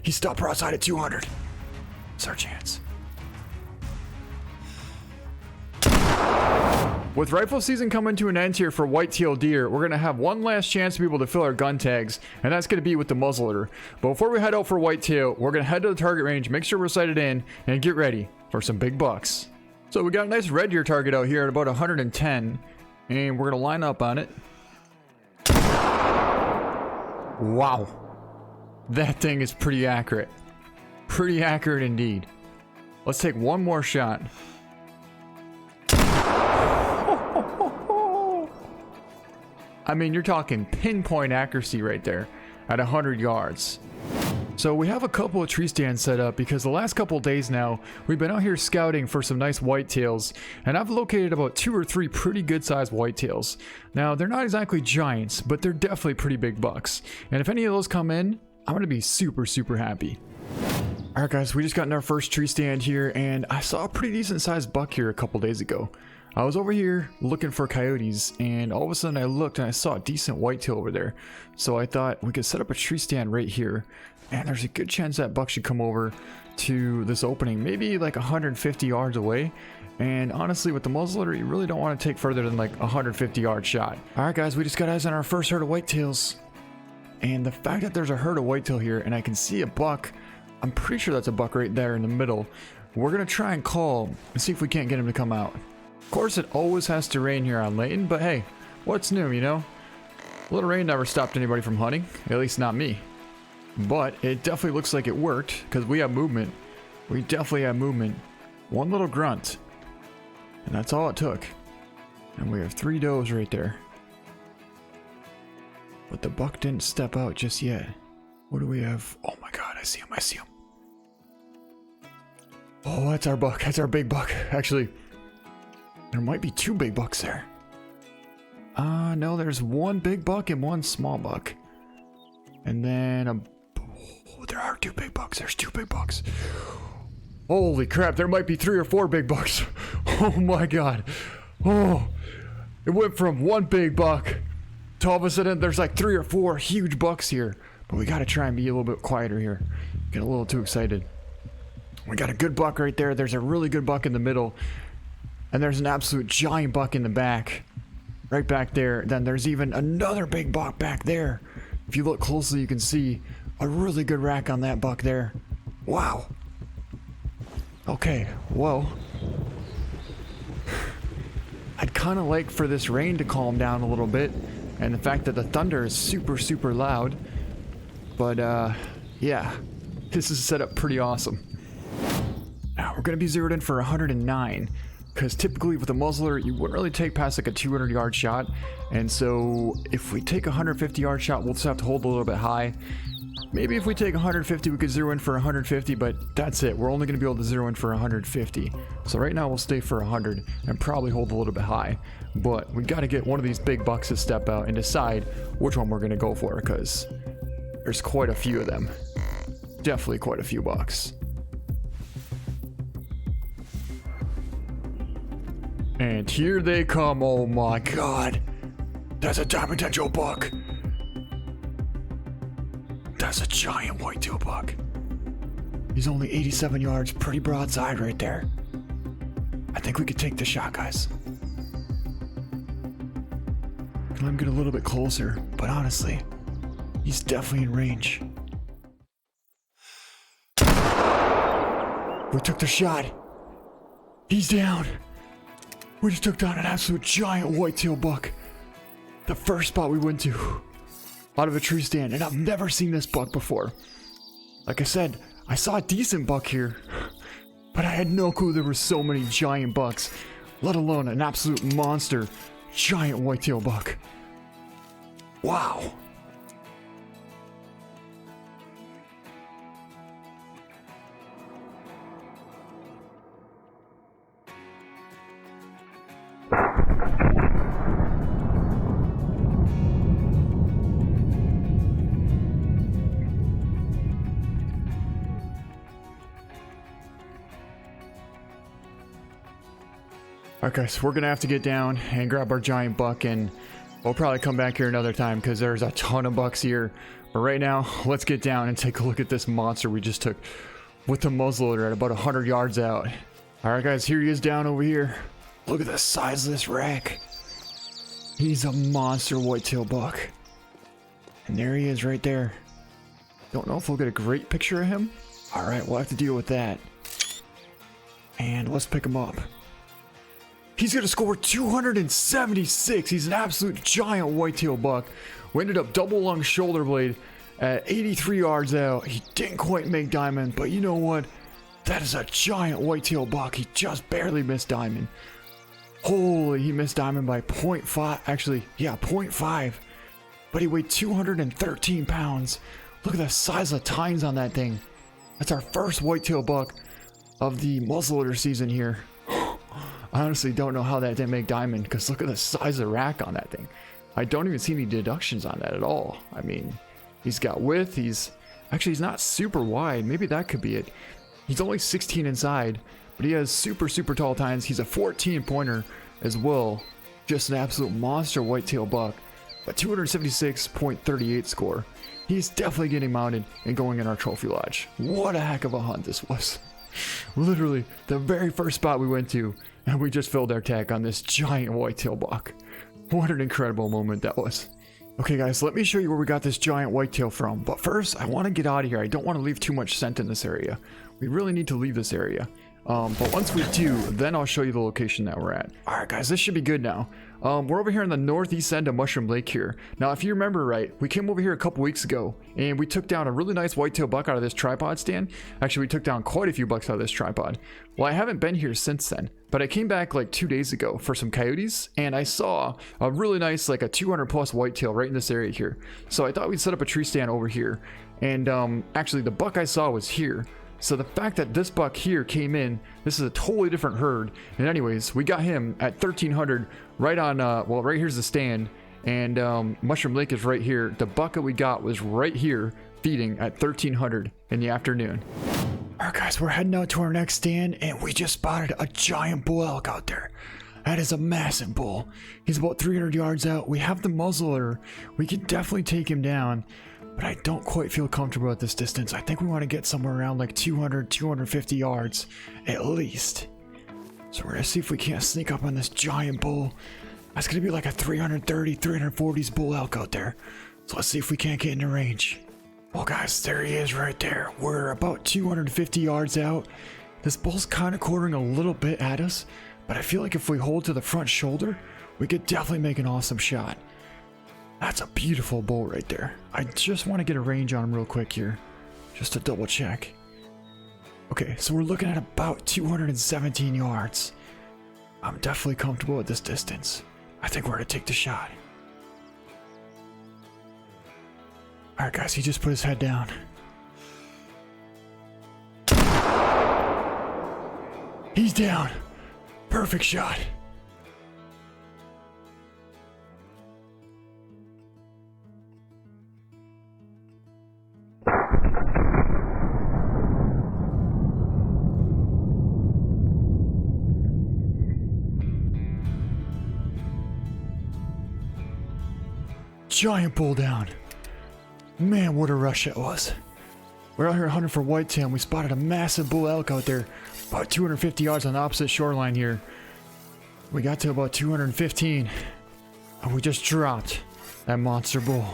He stopped broadside at 200. It's our chance. With rifle season coming to an end here for whitetail deer, we're going to have one last chance to be able to fill our gun tags, and that's going to be with the muzzleloader. But before we head out for whitetail, we're going to head to the target range, make sure we're sighted in, and get ready for some big bucks. So we got a nice red deer target out here at about 110, and we're going to line up on it. Wow. That thing is pretty accurate. Pretty accurate indeed. Let's take one more shot. I mean, you're talking pinpoint accuracy right there at 100 yards. So we have a couple of tree stands set up because the last couple of days now, we've been out here scouting for some nice whitetails, and I've located about 2 or 3 pretty good sized whitetails. Now, they're not exactly giants, but they're definitely pretty big bucks. And if any of those come in, I'm gonna be super, super happy. Alright guys, we just got in our first tree stand here, and I saw a pretty decent sized buck here a couple days ago. I was over here looking for coyotes, and all of a sudden I looked and I saw a decent whitetail over there. So I thought we could set up a tree stand right here, and there's a good chance that buck should come over to this opening, maybe like 150 yards away. And honestly, with the muzzleloader, you really don't want to take further than like a 150 yard shot. Alright guys, we just got eyes on our first herd of whitetails. And the fact that there's a herd of whitetail here and I can see a buck, I'm pretty sure that's a buck right there in the middle. We're going to try and call and see if we can't get him to come out. Of course, it always has to rain here on Layton, but hey, what's new, you know? A little rain never stopped anybody from hunting, at least not me. But it definitely looks like it worked, because we have movement. We definitely have movement. One little grunt, and that's all it took. And we have 3 does right there. But the buck didn't step out just yet. What do we have? Oh my god, I see him, I see him. Oh, that's our buck, that's our big buck. Actually, there might be 2 big bucks there. No, there's 1 big buck and 1 small buck. And then there are 2 big bucks. There's 2 big bucks. Holy crap, there might be 3 or 4 big bucks. Oh my god. Oh, it went from 1 big buck to all of a sudden there's like 3 or 4 huge bucks here. But we gotta try and be a little bit quieter here. Get a little too excited. We got a good buck right there. There's a really good buck in the middle. And there's an absolute giant buck in the back. Right back there. Then there's even another big buck back there. If you look closely, you can see a really good rack on that buck there. Wow. Okay, well, I'd kind of like for this rain to calm down a little bit. And the fact that the thunder is super, super loud. But, yeah. This is set up pretty awesome. Now, we're going to be zeroed in for 109. Because typically with a muzzleloader, you wouldn't really take past like a 200 yard shot. And so if we take a 150 yard shot, we'll just have to hold a little bit high. Maybe if we take 150, we could zero in for 150, but that's it. We're only going to be able to zero in for 150. So right now we'll stay for 100 and probably hold a little bit high. But we got to get one of these big bucks to step out and decide which one we're going to go for, because there's quite a few of them. Definitely quite a few bucks. And here they come. Oh my god. That's a diamond potential buck. That's a giant whitetail buck. He's only 87 yards, pretty broadside right there. I think we could take the shot, guys. Let him get a little bit closer, but honestly, he's definitely in range. We took the shot. He's down. We just took down an absolute giant whitetail buck. The first spot we went to. Out of a tree stand, and I've never seen this buck before. Like I said, I saw a decent buck here, but I had no clue there were so many giant bucks, let alone an absolute monster, giant whitetail buck. Wow. Okay, so we're gonna have to get down and grab our giant buck, and we'll probably come back here another time because there's a ton of bucks here. But right now, let's get down and take a look at this monster we just took with the muzzleloader at about 100 yards out. All right, guys, here he is down over here. Look at the size of this rack. He's a monster whitetail buck. And there he is right there. Don't know if we'll get a great picture of him. All right, we'll have to deal with that. And let's pick him up. He's gonna score 276. He's an absolute giant whitetail buck. We ended up double lung shoulder blade at 83 yards out. He didn't quite make diamond, but you know what? That is a giant whitetail buck. He just barely missed diamond. Holy, he missed diamond by 0.5. Actually, yeah, 0.5. But he weighed 213 pounds. Look at the size of the tines on that thing. That's our first whitetail buck of the muzzleloader season here. I honestly don't know how that didn't make diamond, because look at the size of the rack on that thing. I don't even see any deductions on that at all. I mean, he's got width. He's not super wide. Maybe that could be it. He's only 16 inside, but he has super tall tines. He's a 14 pointer as well. Just an absolute monster whitetail buck. A 276.38 score. He's definitely getting mounted and going in our trophy lodge. What a heck of a hunt this was. Literally the very first spot we went to, and we just filled our tag on this giant whitetail buck. What an incredible moment that was. Okay guys, let me show you where we got this giant whitetail from. But first, I want to get out of here. I don't want to leave too much scent in this area. We really need to leave this area. But once we do, then I'll show you the location that we're at. Alright guys, this should be good now. We're over here in the northeast end of Mushroom Lake here. Now, if you remember right, we came over here a couple weeks ago, and we took down a really nice whitetail buck out of this tripod stand. Actually, we took down quite a few bucks out of this tripod. Well, I haven't been here since then, but I came back like 2 days ago for some coyotes, and I saw a really nice, like a 200 plus whitetail right in this area here. So I thought we'd set up a tree stand over here, and actually the buck I saw was here. So the fact that this buck here came in, this is a totally different herd. And anyways, we got him at 1300 right on, well, right here's the stand. And Mushroom Lake is right here. The buck that we got was right here feeding at 1300 in the afternoon. All right, guys, we're heading out to our next stand, and we just spotted a giant bull elk out there. That is a massive bull. He's about 300 yards out. We have the muzzleloader. We can definitely take him down. But I don't quite feel comfortable at this distance. I think we want to get somewhere around like 200, 250 yards at least. So we're going to see if we can't sneak up on this giant bull. That's going to be like a 330, 340s bull elk out there. So let's see if we can't get into range. Well guys, there he is right there. We're about 250 yards out. This bull's kind of quartering a little bit at us, but I feel like if we hold to the front shoulder, we could definitely make an awesome shot. That's a beautiful bull right there. I just want to get a range on him real quick here, just to double check. Okay, so we're looking at about 217 yards. I'm definitely comfortable at this distance. I think we're going to take the shot. Alright guys, he just put his head down. He's down. Perfect shot. Giant bull down. Man, what a rush it was. We're out here hunting for whitetail, and we spotted a massive bull elk out there about 250 yards on the opposite shoreline here. We got to about 215, and we just dropped that monster bull.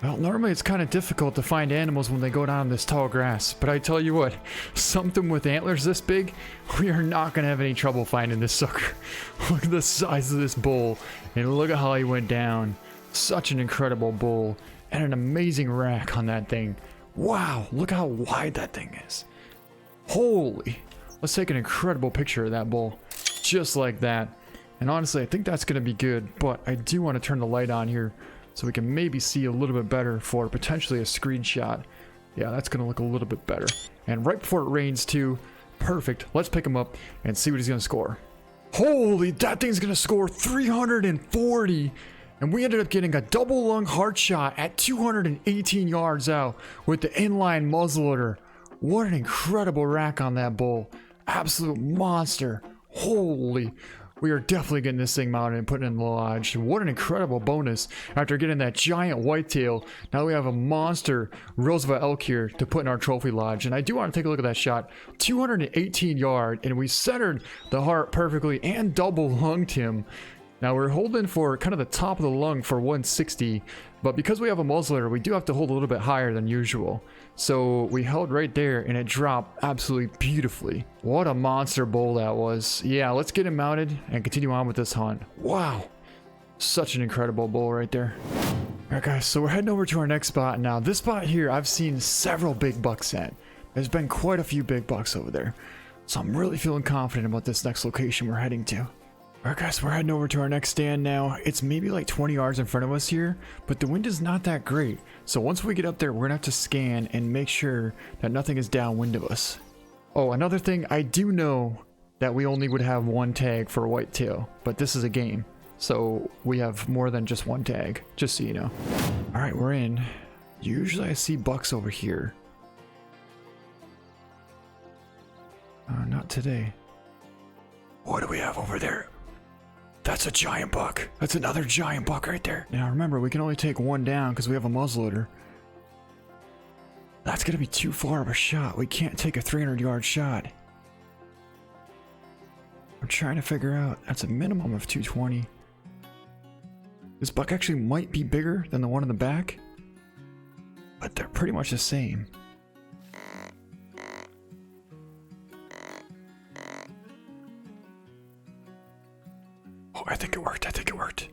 Well, normally it's kind of difficult to find animals when they go down this tall grass, but I tell you what, something with antlers this big, we are not going to have any trouble finding this sucker. Look at the size of this bull, and look at how he went down. Such an incredible bull, and an amazing rack on that thing. Wow, look how wide that thing is. Holy. Let's take an incredible picture of that bull, just like that. And honestly, I think that's going to be good, but I do want to turn the light on here so we can maybe see a little bit better for potentially a screenshot. Yeah, that's going to look a little bit better. And right before it rains too. Perfect. Let's pick him up and see what he's going to score. Holy, that thing's going to score 340. And we ended up getting a double lung heart shot at 218 yards out with the inline muzzleloader. What an incredible rack on that bull. Absolute monster. Holy. We are definitely getting this thing mounted and putting it in the lodge. What an incredible bonus. After getting that giant whitetail, now we have a monster Roosevelt elk here to put in our trophy lodge. And I do want to take a look at that shot. 218 yard, and we centered the heart perfectly and double lunged him. Now we're holding for kind of the top of the lung for 160, but because we have a muzzleloader, we do have to hold a little bit higher than usual. So we held right there and it dropped absolutely beautifully. What a monster bull that was. Yeah, let's get him mounted and continue on with this hunt. Wow, such an incredible bull right there. Alright guys, so we're heading over to our next spot now. This spot here, I've seen several big bucks at. There's been quite a few big bucks over there. So I'm really feeling confident about this next location we're heading to. Alright guys, we're heading over to our next stand now. It's maybe like 20 yards in front of us here, but the wind is not that great. So once we get up there, we're gonna have to scan and make sure that nothing is downwind of us. Oh, another thing, I do know that we only would have one tag for a whitetail, but this is a game. So we have more than just one tag, just so you know. Alright, we're in. Usually I see bucks over here. Not today. What do we have over there? That's a giant buck. That's another giant buck right there. Now remember, we can only take one down because we have a muzzleloader. That's gonna be too far of a shot. We can't take a 300-yard shot. I'm trying to figure out. That's a minimum of 220. This buck actually might be bigger than the one in the back, but they're pretty much the same. Oh, I think it worked. I think it worked.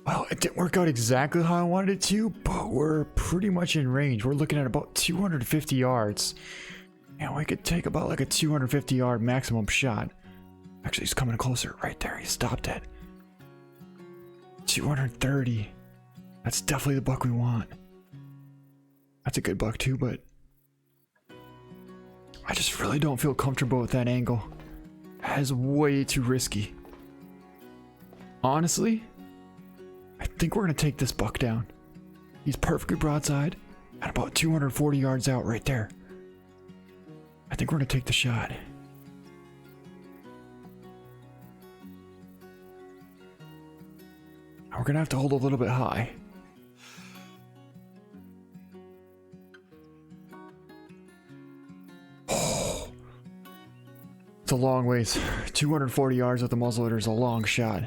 Well, it didn't work out exactly how I wanted it to, but we're pretty much in range. We're looking at about 250 yards. And we could take about like a 250 yard maximum shot. Actually, he's coming closer right there. He stopped at 230. That's definitely the buck we want. That's a good buck too, but I just really don't feel comfortable with that angle. That is way too risky. Honestly, I think we're gonna take this buck down. He's perfectly broadside at about 240 yards out right there. I think we're gonna take the shot. We're gonna have to hold a little bit high. Oh, it's a long ways. 240 yards with the muzzleloader is a long shot.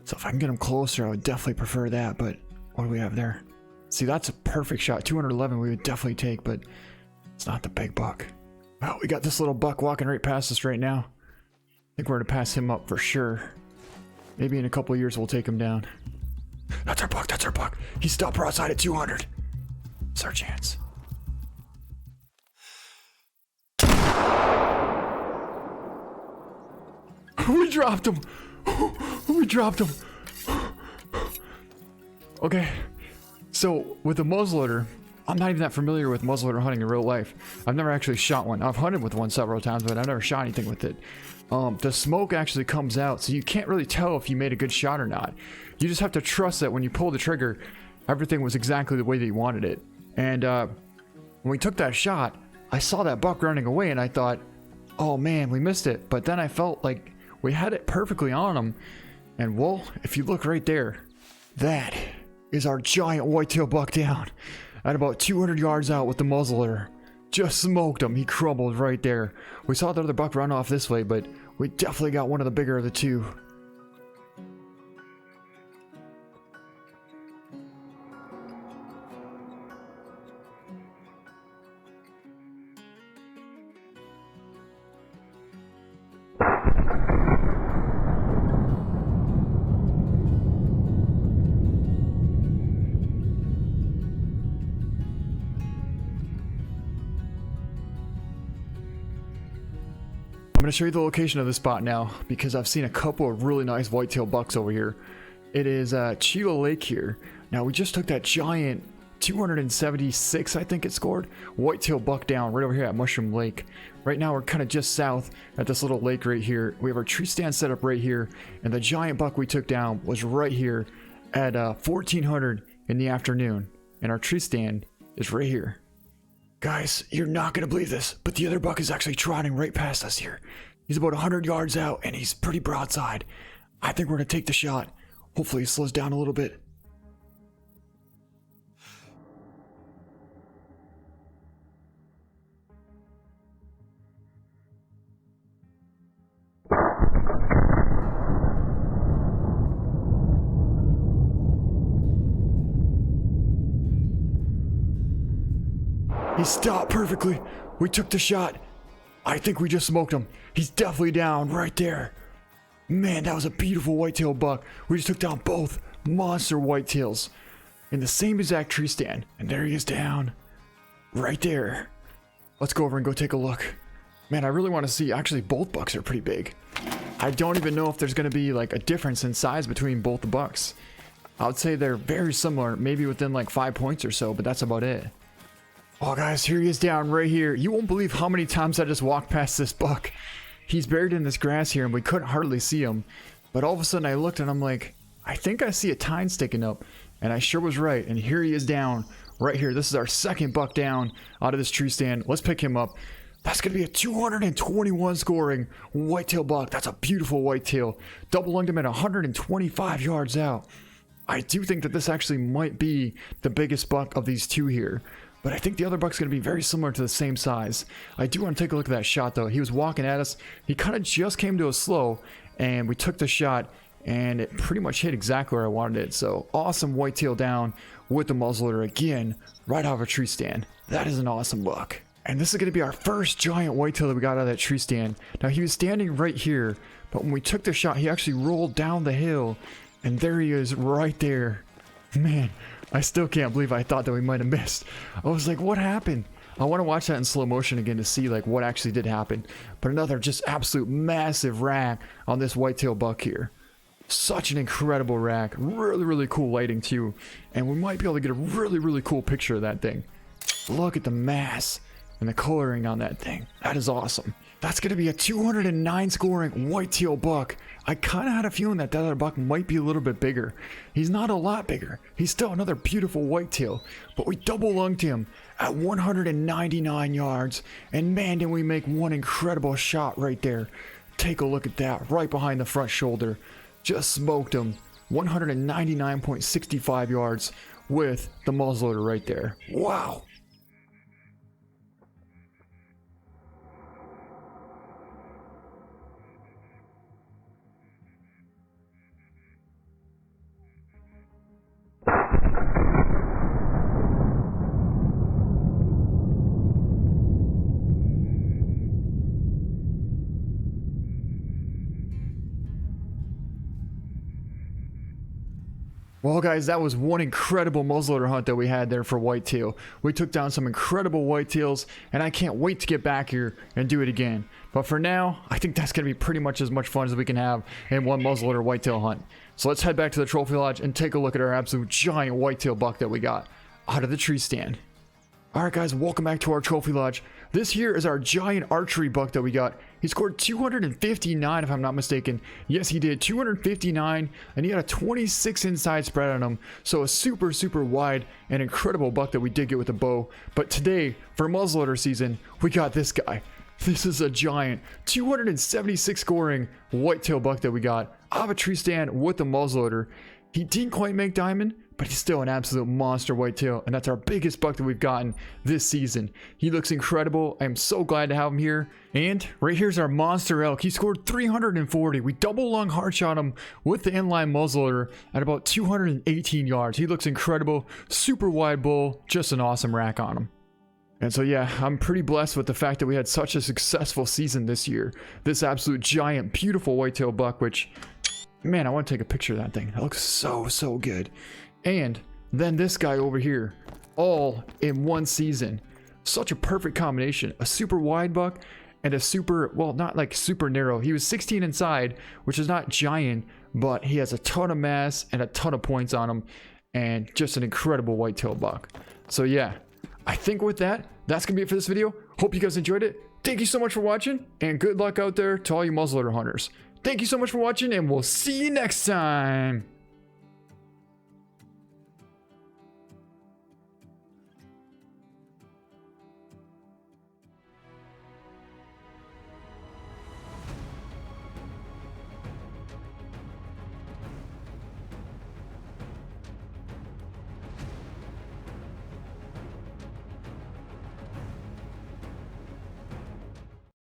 So if I can get him closer, I would definitely prefer that, but what do we have there? See, that's a perfect shot. 211 we would definitely take, but it's not the big buck. Well, we got this little buck walking right past us right now. I think we're gonna pass him up for sure. Maybe in a couple of years we'll take him down. That's our buck, that's our buck. He's still broadside at 200. It's our chance. We dropped him. We dropped him. Okay, so with the muzzleloader, I'm not even that familiar with muzzleloader hunting in real life. I've never actually shot one. I've hunted with one several times, but I've never shot anything with it. The smoke actually comes out, so you can't really tell if you made a good shot or not. You just have to trust that when you pull the trigger, everything was exactly the way that you wanted it. And when we took that shot, I saw that buck running away, and I thought, oh man, we missed it. But then I felt like we had it perfectly on him. And well, if you look right there, that is our giant whitetail buck down at about 200 yards out with the muzzleloader. Just smoked him. He crumbled right there. We saw the other buck run off this way, but we definitely got one of the bigger of the two. I'm going to show you the location of this spot now because I've seen a couple of really nice whitetail bucks over here. It is Chille Lake here. Now we just took that giant 276, I think it scored, whitetail buck down right over here at Mushroom Lake. Right now we're kind of just south at this little lake right here. We have our tree stand set up right here, and the giant buck we took down was right here at 1400 in the afternoon, and our tree stand is right here. Guys, you're not going to believe this, but the other buck is actually trotting right past us here. He's about 100 yards out, and he's pretty broadside. I think we're going to take the shot. Hopefully he slows down a little bit. He stopped perfectly. We took the shot. I think we just smoked him. He's definitely down right there. Man, that was a beautiful whitetail buck. We just took down both monster whitetails in the same exact tree stand. And there he is down right there. Let's go over and go take a look. Man, I really want to see. Actually, both bucks are pretty big. I don't even know if there's going to be like a difference in size between both the bucks. I would say they're very similar, maybe within like 5 points or so, but that's about it. Oh guys, here he is down right here. You won't believe how many times I just walked past this buck. He's buried in this grass here and we couldn't hardly see him. But all of a sudden I looked and I'm like, I think I see a tine sticking up. And I sure was right. And here he is down right here. This is our second buck down out of this tree stand. Let's pick him up. That's going to be a 221 scoring whitetail buck. That's a beautiful whitetail. Double lunged him at 125 yards out. I do think that this actually might be the biggest buck of these two here. But I think the other buck's going to be very similar to the same size. I do want to take a look at that shot though. He was walking at us. He kind of just came to a slow and we took the shot and it pretty much hit exactly where I wanted it. So awesome whitetail down with the muzzleloader again, right out of a tree stand. That is an awesome buck. And this is going to be our first giant whitetail that we got out of that tree stand. Now he was standing right here, but when we took the shot, he actually rolled down the hill and there he is right there. Man, I still can't believe I thought that we might have missed. I was like, what happened? I want to watch that in slow motion again to see like what actually did happen. But another just absolute massive rack on this whitetail buck here. Such an incredible rack. Really, really cool lighting too. And we might be able to get a really, really cool picture of that thing. Look at the mass and the coloring on that thing. That is awesome. That's going to be a 209 scoring whitetail buck. I kind of had a feeling that other buck might be a little bit bigger. He's not a lot bigger. He's still another beautiful whitetail. But we double lunged him at 199 yards. And man, did we make one incredible shot right there. Take a look at that. Right behind the front shoulder. Just smoked him. 199.65 yards with the muzzleloader right there. Wow. Well guys, that was one incredible muzzleloader hunt that we had there for whitetail. We took down some incredible whitetails and I can't wait to get back here and do it again. But for now, I think that's going to be pretty much as much fun as we can have in one muzzleloader whitetail hunt. So let's head back to the trophy lodge and take a look at our absolute giant whitetail buck that we got out of the tree stand. Alright guys, welcome back to our trophy lodge. This here is our giant archery buck that we got. He scored 259 if I'm not mistaken. Yes, he did. 259, and he had a 26 inside spread on him. So a super, super wide and incredible buck that we did get with the bow. But today, for muzzleloader season, we got this guy. This is a giant 276 scoring whitetail buck that we got out of a tree stand with the muzzleloader. He didn't quite make diamond, but he's still an absolute monster whitetail, and that's our biggest buck that we've gotten this season. He looks incredible. I am so glad to have him here. And right here's our monster elk. He scored 340. We double lung hard shot him with the inline muzzleloader at about 218 yards. He looks incredible. Super wide bull. Just an awesome rack on him. And so yeah, I'm pretty blessed with the fact that we had such a successful season this year. This absolute giant, beautiful whitetail buck, which, man, I want to take a picture of that thing. That looks so, so good. And then this guy over here, all in one season. Such a perfect combination. A super wide buck and a super, well, not like super narrow. He was 16 inside, which is not giant, but he has a ton of mass and a ton of points on him, and just an incredible whitetail buck. So yeah, I think with that, that's gonna be it for this video. Hope you guys enjoyed it. Thank you so much for watching, and good luck out there to all you muzzleloader hunters. Thank you so much for watching, and we'll see you next time.